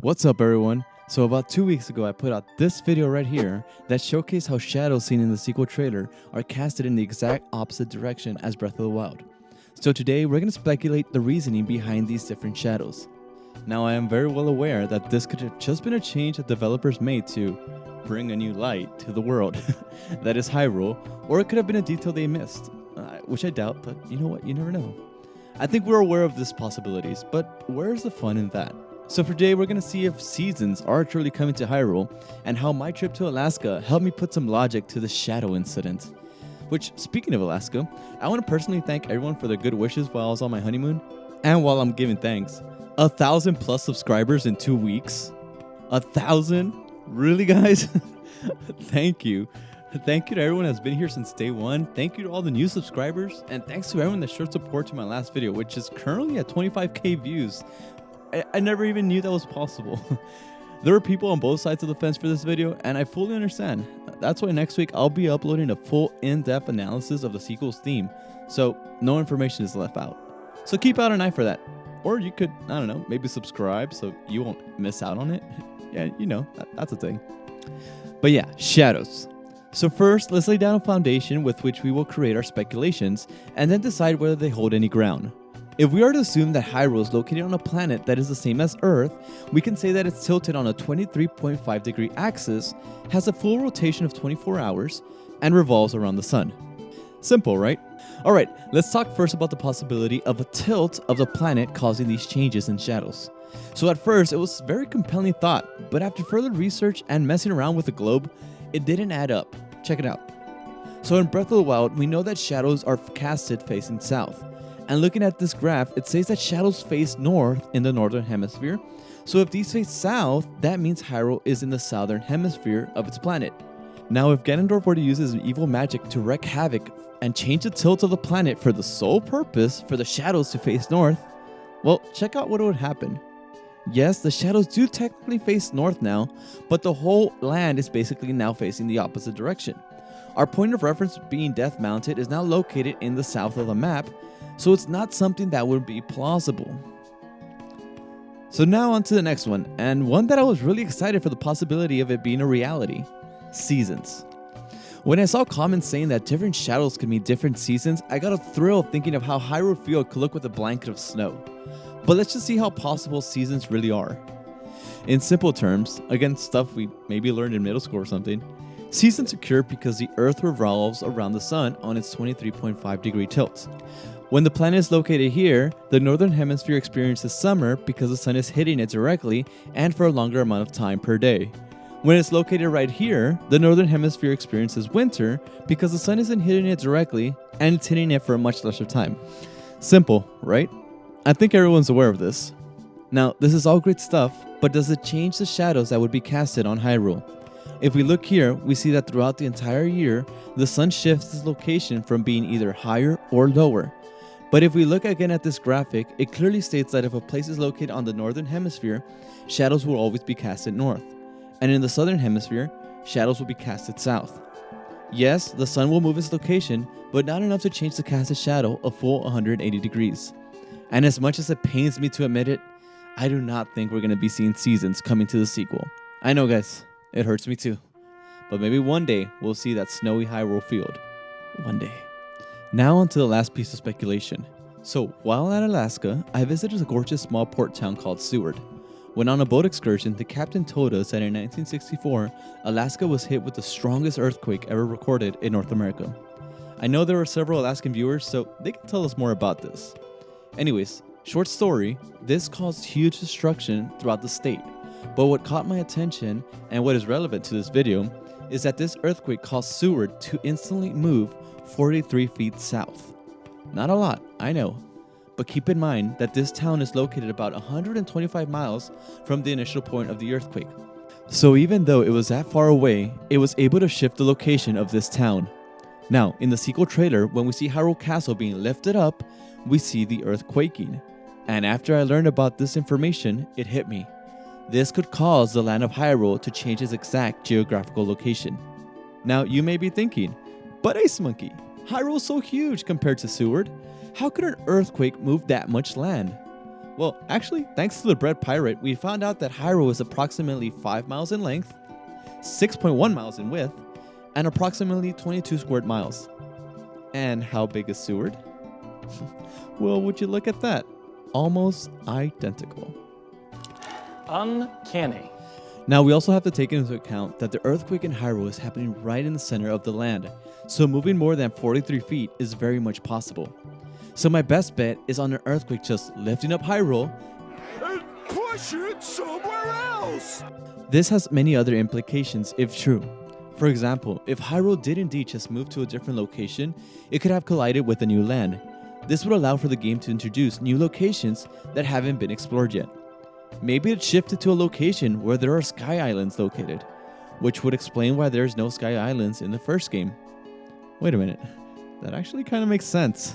What's up, everyone? So about 2 weeks ago, I put out this video right here that showcased how shadows seen in the sequel trailer are casted in the exact opposite direction as Breath of the Wild. So today, we're going to speculate the reasoning behind these different shadows. Now, I am very well aware that this could have just been a change that developers made to bring a new light to the world, that is Hyrule, or it could have been a detail they missed, which I doubt, but you know what, you never know. I think we're aware of these possibilities, but where's the fun in that? So for today, we're going to see if seasons are truly coming to Hyrule, and how my trip to Alaska helped me put some logic to the shadow incident. Which, speaking of Alaska, I want to personally thank everyone for their good wishes while I was on my honeymoon. And while I'm giving thanks, 1,000+ subscribers in 2 weeks. 1,000? Really, guys? Thank you. Thank you to everyone that's been here since day one. Thank you to all the new subscribers. And thanks to everyone that showed support to my last video, which is currently at 25k views. I never even knew that was possible. There were people on both sides of the fence for this video, and I fully understand. That's why next week I'll be uploading a full in-depth analysis of the sequel's theme, so no information is left out. So keep out an eye for that. Or you could, I don't know, maybe subscribe so you won't miss out on it. Yeah, you know, that's a thing. But yeah, shadows. So first, let's lay down a foundation with which we will create our speculations, and then decide whether they hold any ground. If we are to assume that Hyrule is located on a planet that is the same as Earth, we can say that it's tilted on a 23.5 degree axis, has a full rotation of 24 hours, and revolves around the sun. Simple, right? Alright, let's talk first about the possibility of a tilt of the planet causing these changes in shadows. So at first, it was a very compelling thought, but after further research and messing around with the globe, it didn't add up. Check it out. So in Breath of the Wild, we know that shadows are casted facing south. And looking at this graph, it says that shadows face north in the northern hemisphere. So if these face south, that means Hyrule is in the southern hemisphere of its planet. Now, if Ganondorf were to use his evil magic to wreak havoc and change the tilt of the planet for the sole purpose for the shadows to face north, well, check out what would happen. Yes, the shadows do technically face north now, but the whole land is basically now facing the opposite direction. Our point of reference being Death Mountain is now located in the south of the map, so it's not something that would be plausible. So now on to the next one, and one that I was really excited for the possibility of it being a reality. Seasons. When I saw comments saying that different shadows could mean different seasons, I got a thrill thinking of how Hyrule Field could look with a blanket of snow. But let's just see how possible seasons really are. In simple terms, again stuff we maybe learned in middle school or something, seasons occur because the Earth revolves around the sun on its 23.5 degree tilt. When the planet is located here, the northern hemisphere experiences summer because the sun is hitting it directly and for a longer amount of time per day. When it's located right here, the northern hemisphere experiences winter because the sun isn't hitting it directly and it's hitting it for a much lesser time. Simple, right? I think everyone's aware of this. Now, this is all great stuff, but does it change the shadows that would be casted on Hyrule? If we look here, we see that throughout the entire year, the sun shifts its location from being either higher or lower. But if we look again at this graphic, it clearly states that if a place is located on the northern hemisphere, shadows will always be casted north. And in the southern hemisphere, shadows will be casted south. Yes, the sun will move its location, but not enough to change the casted shadow a full 180 degrees. And as much as it pains me to admit it, I do not think we're going to be seeing seasons coming to the sequel. I know, guys, it hurts me too. But maybe one day we'll see that snowy Hyrule Field. One day. Now on to the last piece of speculation. So while at Alaska, I visited a gorgeous small port town called Seward. When on a boat excursion, the captain told us that in 1964, Alaska was hit with the strongest earthquake ever recorded in North America. I know there are several Alaskan viewers, so they can tell us more about this. Anyways, short story, this caused huge destruction throughout the state. But what caught my attention, and what is relevant to this video, is that this earthquake caused Seward to instantly move 43 feet south. Not a lot, I know, but keep in mind that this town is located about 125 miles from the initial point of the earthquake. So even though it was that far away, it was able to shift the location of this town. Now, in the sequel trailer, when we see Hyrule Castle being lifted up, we see the earth quaking. And after I learned about this information, it hit me. This could cause the land of Hyrule to change its exact geographical location. Now, you may be thinking, but Ace Monkey, Hyrule's so huge compared to Seward. How could an earthquake move that much land? Well, actually, thanks to the Bread Pirate, we found out that Hyrule is approximately 5 miles in length, 6.1 miles in width, and approximately 22 square miles. And how big is Seward? Well, would you look at that? Almost identical. Uncanny. Now, we also have to take into account that the earthquake in Hyrule is happening right in the center of the land, so moving more than 43 feet is very much possible. So my best bet is on an earthquake just lifting up Hyrule and push it somewhere else. This has many other implications if true. For example, if Hyrule did indeed just move to a different location, it could have collided with a new land. This would allow for the game to introduce new locations that haven't been explored yet. Maybe it shifted to a location where there are Sky Islands located, which would explain why there's no Sky Islands in the first game. Wait a minute, that actually kind of makes sense.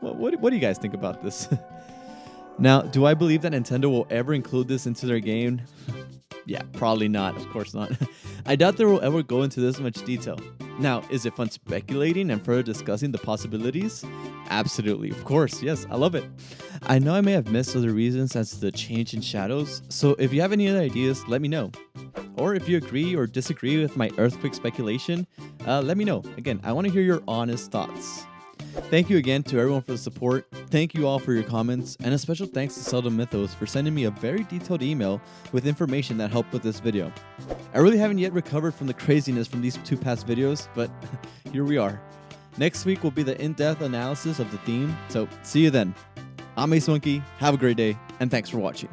What do you guys think about this? Now, do I believe that Nintendo will ever include this into their game? Yeah, probably not. Of course not. I doubt they will ever go into this much detail. Now, is it fun speculating and further discussing the possibilities? Absolutely. Of course. Yes, I love it. I know I may have missed other reasons as to the change in shadows, so if you have any other ideas, let me know. Or if you agree or disagree with my earthquake speculation, let me know. Again, I want to hear your honest thoughts. Thank you again to everyone for the support. Thank you all for your comments, and a special thanks to Zelda Mythos for sending me a very detailed email with information that helped with this video. I really haven't yet recovered from the craziness from these two past videos, but here we are. Next week will be the in-depth analysis of the theme, so see you then. I'm Ace Monkey, have a great day, and thanks for watching.